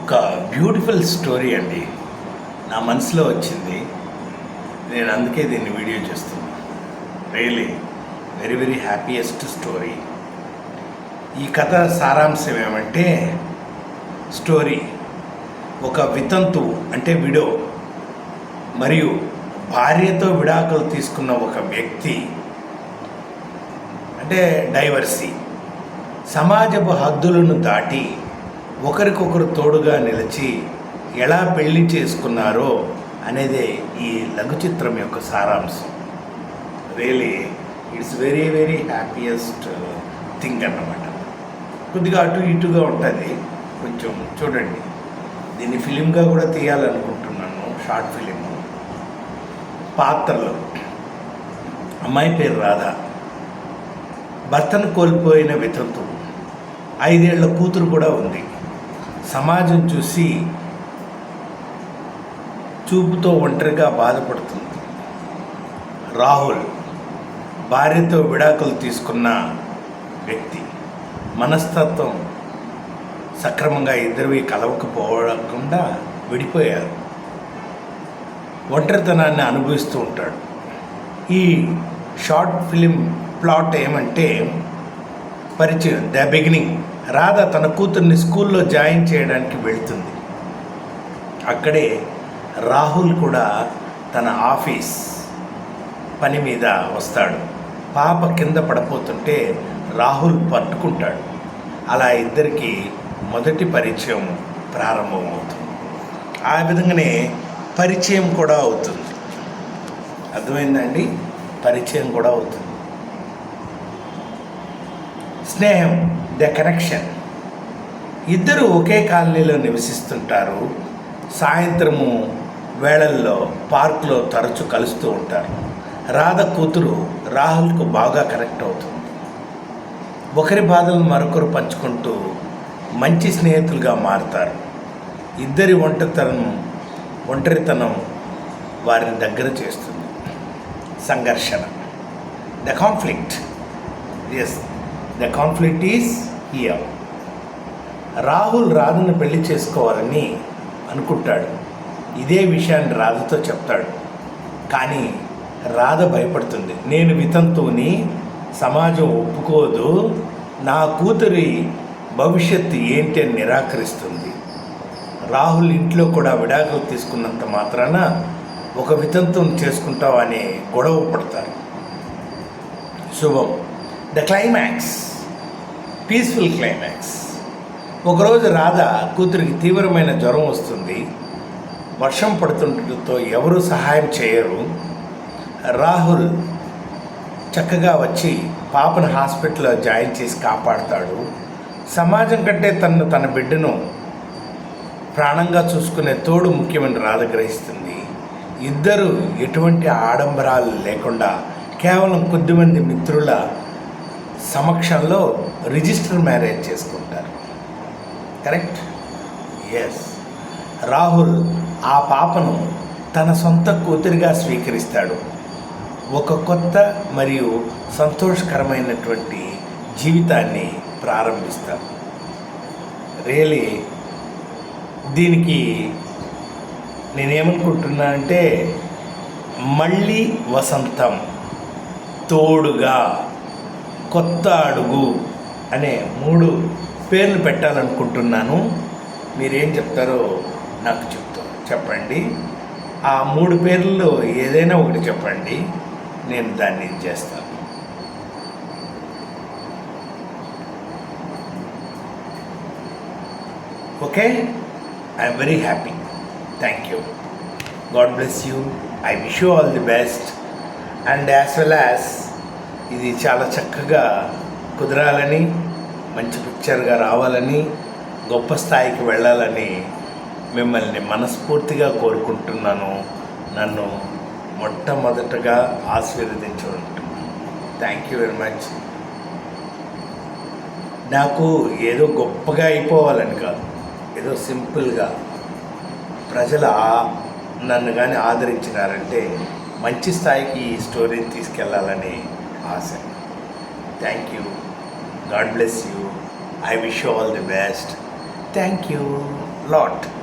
ఒక beautiful story అండి నా మనసులో వచ్చింది. నేను అందుకే దీన్ని వీడియో చేస్తున్నాను. Really very very happiest story. ఈ కథ సారాంశం ఏమంటే, స్టోరీ ఒక వితంతు అంటే విడో మరియు భార్యతో విడాకులు తీసుకున్న ఒక వ్యక్తి అంటే డైవర్సీ సమాజపు హద్దులను దాటి ఒకరికొకరు తోడుగా నిలిచి ఎలా పెళ్లి చేసుకున్నారో అనేదే ఈ లఘు చిత్రం యొక్క సారాంశం. Really it's very very happiest thing అన్నమాట. కొద్దిగా అటు ఇటుగా ఉంటుంది, కొంచెం చూడండి. దీన్ని ఫిలింగా కూడా తీయాలనుకుంటున్నాను, షార్ట్ ఫిలిం. పాత్రలు: అమ్మాయి పేరు రాధ, భర్తను కోల్పోయిన వితంతు, 5 ఏళ్ల కూతురు కూడా ఉంది. సమాజం చూపుతో ఒంటరిగా బాధపడుతుంది. రాహుల్ భార్యతో విడాకులు తీసుకున్న వ్యక్తి, మనస్తత్వం సక్రమంగా ఇద్దరివి కలవకపోవకుండా విడిపోయారు. ఒంటరితనాన్ని అనుభవిస్తూ ఉంటాడు. ఈ షార్ట్ ఫిలిం ప్లాట్ ఏమంటే, పరిచయం. ద బిగినింగ్, రాధ తన కూతుర్ని స్కూల్లో జాయిన్ చేయడానికి వెళ్తుంది. అక్కడే రాహుల్ కూడా తన ఆఫీస్ పని మీద వస్తాడు. పాప కింద పడిపోతుంటే రాహుల్ పట్టుకుంటాడు. అలా ఇద్దరికి మొదటి పరిచయం ప్రారంభమవుతుంది. ఆ విధంగానే పరిచయం కూడా అవుతుంది. అర్థమైందండి? పరిచయం కూడా అవుతుంది. స్నేహం, ద కనెక్షన్. ఇద్దరు ఒకే కాలనీలో నివసిస్తుంటారు. సాయంత్రము వేళల్లో పార్కులో తరచూ కలుస్తూ ఉంటారు. రాధ కూతురు రాహుల్కు బాగా కనెక్ట్ అవుతుంది. ఒకరి బాధలను మరొకరు పంచుకుంటూ మంచి స్నేహితులుగా మారుతారు. ఇద్దరి ఒంటరితనం వారిని దగ్గర చేస్తుంది. సంఘర్షణ, the conflict. Yes, the conflict is here. Rahul రాధను పెళ్లి చేసుకోవాలని అనుకుంటాడు. ఇదే విషయాన్ని రాధతో చెప్తాడు. కానీ రాధ భయపడుతుంది. నేను వితంతువుని, సమాజం ఒప్పుకోదు, నా కూతురి భవిష్యత్తు ఏంటి అని నిరాకరిస్తుంది. రాహుల్ ఇంట్లో కూడా విడాకులు తీసుకున్నంత మాత్రాన ఒక వితంతువుని చేసుకుంటావు అనే గొడవ పడతారు. శుభం, ద క్లైమాక్స్, పీస్ఫుల్ క్లైమాక్స్. ఒకరోజు రాధ కూతురికి తీవ్రమైన జ్వరం వస్తుంది. వర్షం పడుతుండటంతో ఎవరూ సహాయం చేయరు. రాహుల్ చక్కగా వచ్చి పాపను హాస్పిటల్లో జాయిన్ చేసి కాపాడుతాడు. సమాజం కంటే తన బిడ్డను ప్రాణంగా చూసుకునే తోడు ముఖ్యమని రాధ గ్రహిస్తుంది. ఇద్దరు ఎటువంటి ఆడంబరాలు లేకుండా కేవలం కొద్దిమంది మిత్రుల సమక్షంలో రిజిస్టర్ మ్యారేజ్ చేసుకుంటారు. కరెక్ట్? ఎస్. రాహుల్ ఆ పాపను తన సొంత కూతురిగా స్వీకరిస్తాడు. ఒక కొత్త మరియు సంతోషకరమైనటువంటి జీవితాన్ని ప్రారంభిస్తారు. రియలీ దీనికి నేనేమనుకుంటున్నా అంటే, మళ్ళీ వసంతం, తోడుగా, కొత్త అడుగు అనే 3 పేర్లు పెట్టాలనుకుంటున్నాను. మీరేం చెప్తారో నాకు చెప్పండి. ఆ 3 పేర్లలో ఏదైనా ఒకటి చెప్పండి, నేను దాన్ని చేస్తాను. Okay, I'm very happy. Thank you. God bless you. I wish you all the best. And as well as ఇది చాలా చక్కగా కుదరాలని, మంచి పిక్చర్గా రావాలని, గొప్ప స్థాయికి వెళ్ళాలని మిమ్మల్ని మనస్ఫూర్తిగా కోరుకుంటున్నాను. నన్ను మొట్టమొదటగా ఆశీర్వదించుకుంటున్నాను. Thank you very much. నాకు ఏదో గొప్పగా అయిపోవాలని కాదు, ఏదో సింపుల్గా ప్రజలు నన్ను కానీ ఆదరించినారంటే మంచి స్థాయికి ఈ స్టోరీని తీసుకెళ్లాలని ఆశ. Thank you. God bless you. I wish you all the best. Thank you. Lot.